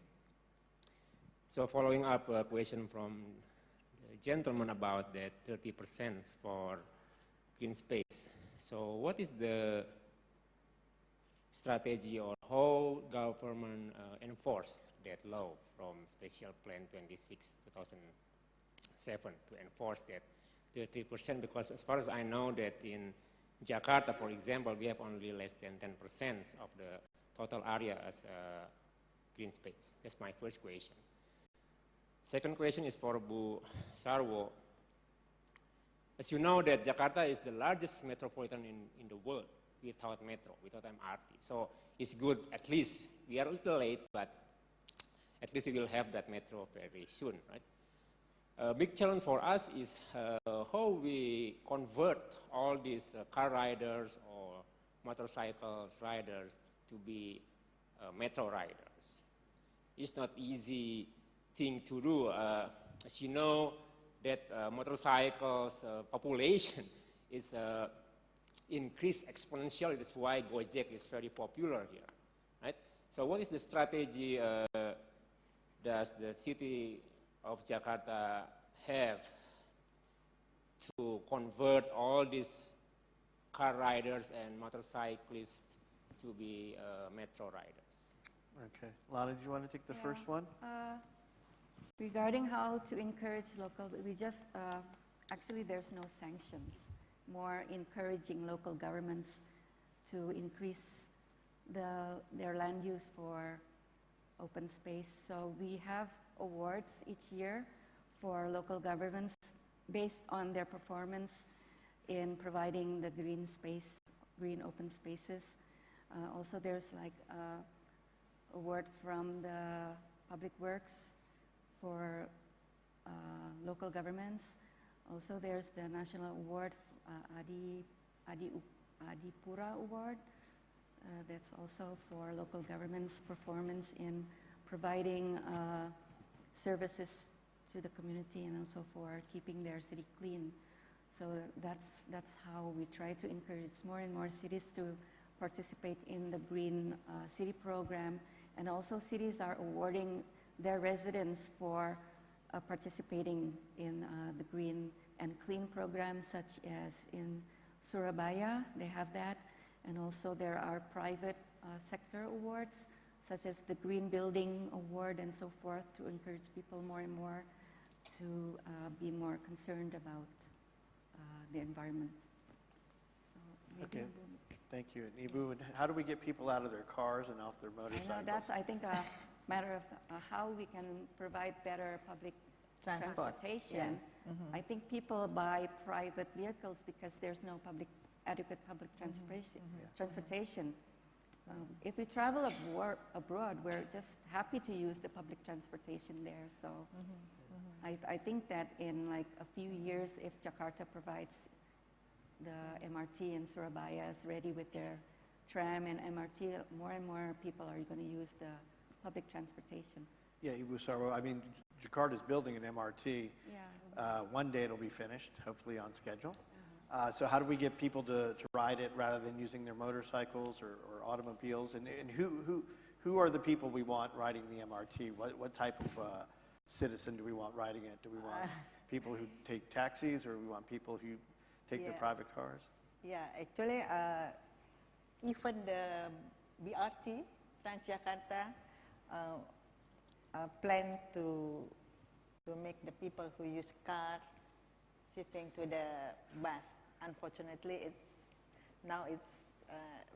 So following up a question from the gentleman about that 30% for green space. So what is the strategy, or how government enforce that law from Special Plan 26 2007 to enforce that 30%? Because as far as I know that in Jakarta, for example, we have only less than 10% of the total area as green space. That's my first question. Second question is for Bu Sarwo. As you know that Jakarta is the largest metropolitan in the world without metro, without MRT. So it's good, at least we are a little late, but at least we will have that metro very soon, right? A big challenge for us is how we convert all these car riders or motorcycle riders to be metro riders. It's not easy thing to do. As you know, that motorcycles population is increased exponentially. That's why Gojek is very popular here, right? So what is the strategy does the city of Jakarta have to convert all these car riders and motorcyclists to be metro riders? Okay. Lana, do you want to take the first one? Regarding how to encourage local, we just, actually there's no sanctions, more encouraging local governments to increase their land use for open space. So we have awards each year for local governments based on their performance in providing the green space, green open spaces. Also there's like award from the Public Works for local governments. Also there's the National Award, Adipura Award. That's also for local governments' performance in providing services to the community, and also for keeping their city clean. So that's how we try to encourage more and more cities to participate in the Green City program. And also cities are awarding their residents for participating in the Green and Clean program, such as in Surabaya, they have that. And also there are private sector awards such as the Green Building Award and so forth, to encourage people more and more to be more concerned about the environment. So maybe Okay. Thank you. And Ibu, and how do we get people out of their cars and off their I motorcycles? know that's, I think, a matter of how we can provide better public transportation. I think people buy private vehicles because there's no adequate public transportation. If we travel abroad, we're just happy to use the public transportation there. So I think that in like a few years, if Jakarta provides the MRT and Surabaya is ready with their tram and MRT, more and more people are going to use the public transportation. Yeah, Ibu Sarwo, I mean, Jakarta's building an MRT. Yeah. One day it'll be finished, hopefully on schedule. So how do we get people to ride it rather than using their motorcycles or automobiles? And who are the people we want riding the MRT? What type of citizen do we want riding it? Do we want people who take taxis, or do we want people who take their private cars? Yeah, actually, even the BRT, Transjakarta, plan to make the people who use car shifting to the bus. Unfortunately, now it's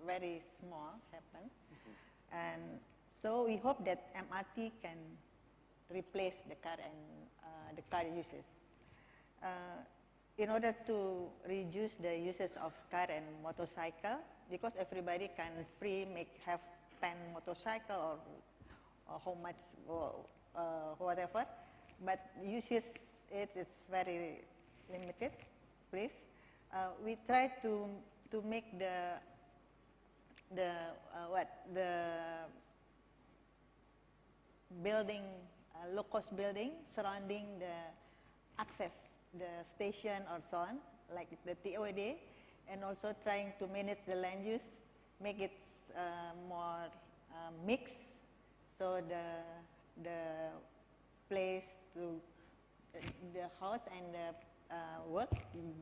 very small happen, and so we hope that MRT can replace the car and the car uses. In order to reduce the uses of car and motorcycle, because everybody can have 10 motorcycle or how much whatever, but uses it's very limited. Please, we try to make the building, low-cost building surrounding the access, the station or so on, like the TOD, and also trying to manage the land use, make it more mixed, so the place to the house and the work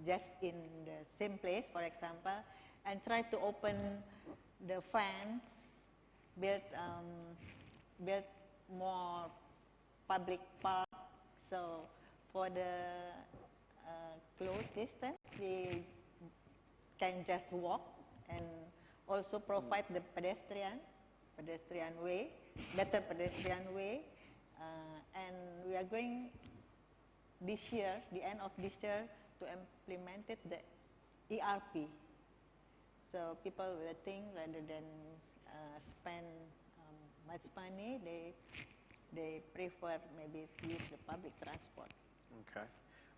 just in the same place, for example, and try to open the fence, build more public park. So for the close distance, we can just walk, and also provide the pedestrian way, better pedestrian way, and we are going this year, the end of this year, to implement it, the ERP. So people will think rather than spend much money, they prefer maybe to use the public transport. Okay.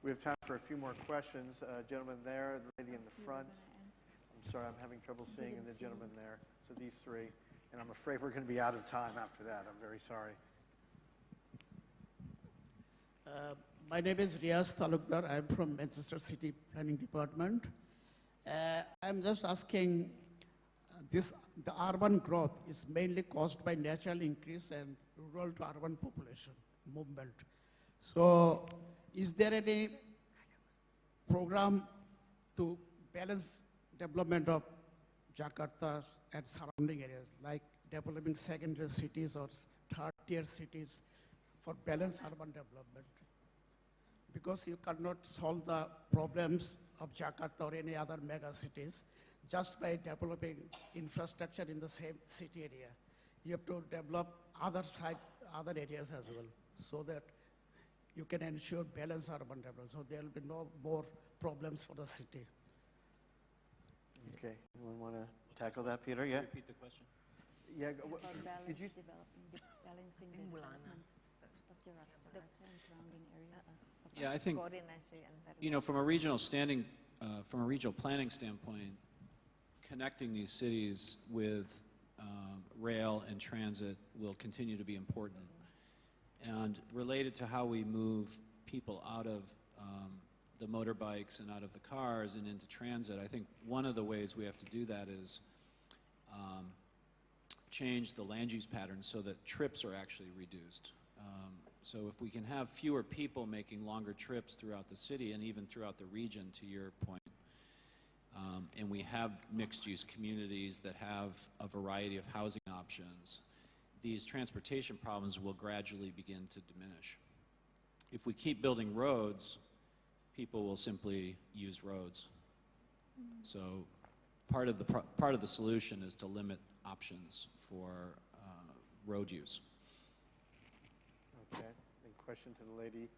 We have time for a few more questions. Gentleman there, the lady in the front. I'm sorry, I'm having trouble seeing, and the gentleman there. So these three. And I'm afraid we're going to be out of time after that. I'm very sorry. My name is Riaz Talukdar. I'm from Manchester City Planning Department. I'm just asking, the urban growth is mainly caused by natural increase and rural to urban population movement. So is there any program to balance development of Jakarta and surrounding areas, like developing secondary cities or third-tier cities for balanced urban development? Because you cannot solve the problems of Jakarta or any other mega cities just by developing infrastructure in the same city area. You have to develop other areas as well, so that you can ensure balanced urban development. So there will be no more problems for the city. Okay. Anyone want to tackle that, Peter? Yeah. Repeat the question. Yeah. Balancing you? the development of Jakarta and surrounding areas. Yeah, I think, Coordination and you know, from a regional planning standpoint, connecting these cities with rail and transit will continue to be important. And related to how we move people out of the motorbikes and out of the cars and into transit, I think one of the ways we have to do that is change the land use patterns so that trips are actually reduced. So if we can have fewer people making longer trips throughout the city and even throughout the region, to your point, and we have mixed-use communities that have a variety of housing options, these transportation problems will gradually begin to diminish. If we keep building roads, people will simply use roads. So part of the solution is to limit options for road use. Okay. Any question to the lady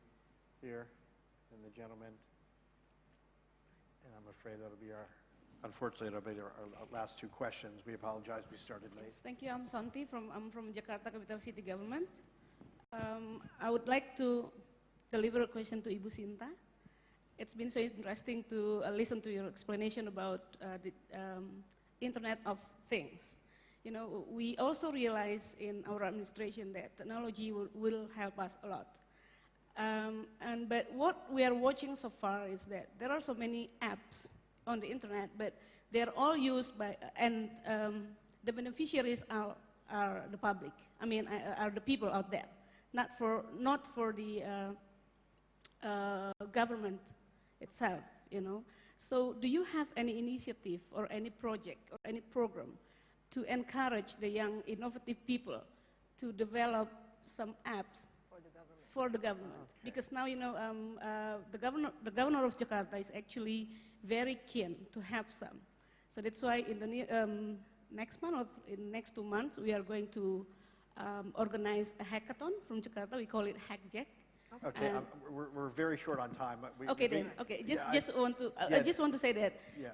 here and the gentleman? And I'm afraid that'll be unfortunately, that'll be our last two questions. We apologize, we started late. Yes, thank you. I'm from Jakarta Capital City Government. I would like to deliver a question to Ibu Shinta. It's been so interesting to listen to your explanation about the Internet of Things. You know, we also realize in our administration that technology will help us a lot. But what we are watching so far is that there are so many apps on the internet, but they're all used by, and the beneficiaries are the public. I mean, are the people out there, not for the government itself, you know. So do you have any initiative or any project or any program to encourage the young innovative people to develop some apps for the government? Okay. Because now, you know, the governor of Jakarta is actually very keen to have some. So that's why in the next month or in next 2 months, we are going to organize a hackathon from Jakarta. We call it HackJack. Okay, we're very short on time. But I just want to say that. Yeah.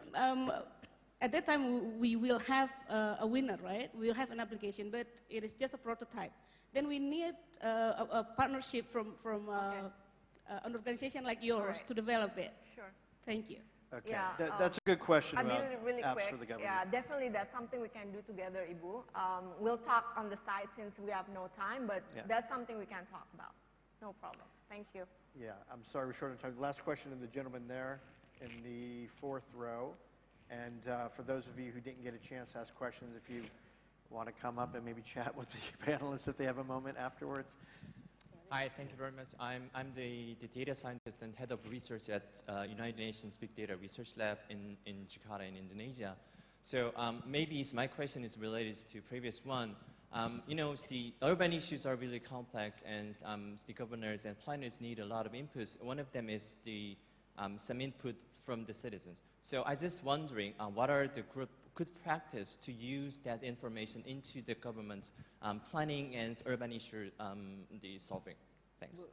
At that time, we will have a winner, right? We will have an application, but it is just a prototype. Then we need a partnership from an organization like yours to develop it. Sure. Thank you. Okay, Yeah, that's a good question about really apps quick. for the government. Yeah, definitely that's something we can do together, Ibu. We'll talk on the side since we have no time, but that's something we can talk about. No problem. Thank you. Yeah, I'm sorry we're short on time. Last question to the gentleman there in the fourth row. And for those of you who didn't get a chance to ask questions, if you want to come up and maybe chat with the panelists if they have a moment afterwards. Hi, thank you very much. I'm the data scientist and head of research at United Nations Big Data Research Lab in Jakarta in Indonesia. So maybe my question is related to previous one. You know, the urban issues are really complex, and the governors and planners need a lot of inputs. One of them is some input from the citizens. So I just wondering, what are the good practice to use that information into the government's planning and urban issue the solving? Thanks.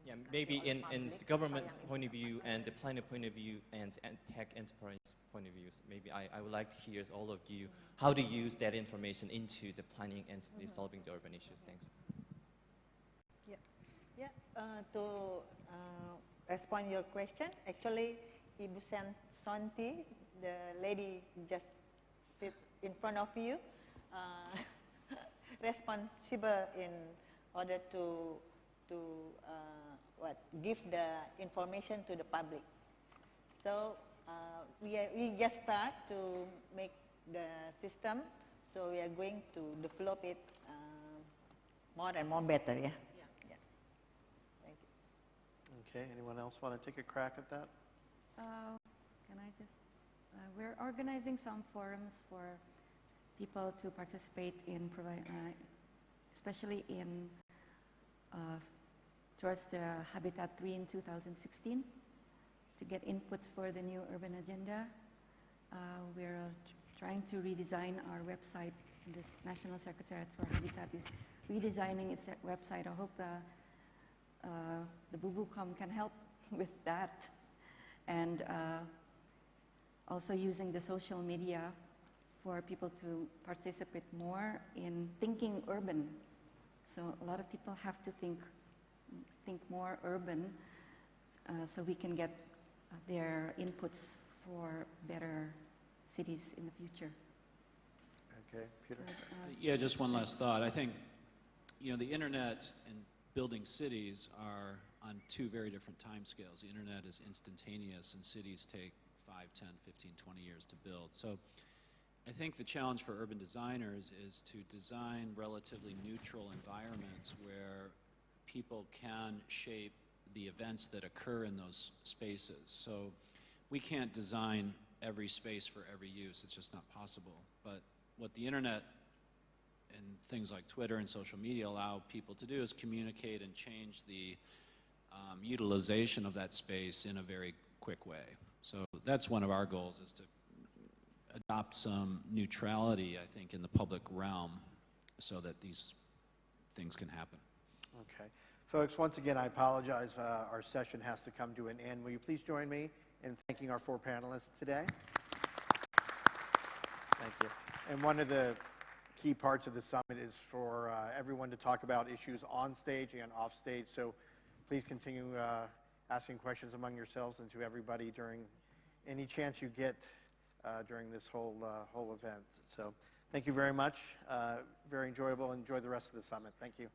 Yeah, maybe in the government point of view and the planner point of view and tech enterprise point of view. Maybe I would like to hear all of you how to use that information into the planning and the solving the urban issues. Thanks. To respond your question, actually, Ibu Santi, the lady just sit in front of you, responsible in order to give the information to the public. So we just start to make the system, so we are going to develop it more and more better. Yeah. Thank you. Okay. Anyone else want to take a crack at that? Can I just? We're organizing some forums for people to participate in, especially in towards the Habitat 3 in 2016, to get inputs for the new urban agenda. We're trying to redesign our website. This National Secretariat for Habitat is redesigning its website. I hope the BubuCom can help with that. And also using the social media for people to participate more in thinking urban. So a lot of people have to think more urban, so we can get their inputs for better cities in the future. Okay, Peter. So, yeah, just one last thought. I think, you know, the internet and building cities are on two very different time scales. The internet is instantaneous and cities take 5, 10, 15, 20 years to build. So I think the challenge for urban designers is to design relatively neutral environments where people can shape the events that occur in those spaces. So we can't design every space for every use. It's just not possible. But what the internet and things like Twitter and social media allow people to do is communicate and change the utilization of that space in a very quick way. So that's one of our goals, is to adopt some neutrality, I think, in the public realm so that these things can happen. Okay. Folks, once again, I apologize. Our session has to come to an end. Will you please join me in thanking our 4 panelists today? Thank you. And one of the key parts of the summit is for everyone to talk about issues on stage and off stage. So please continue asking questions among yourselves and to everybody during any chance you get during this whole event. So thank you very much. Very enjoyable. Enjoy the rest of the summit. Thank you.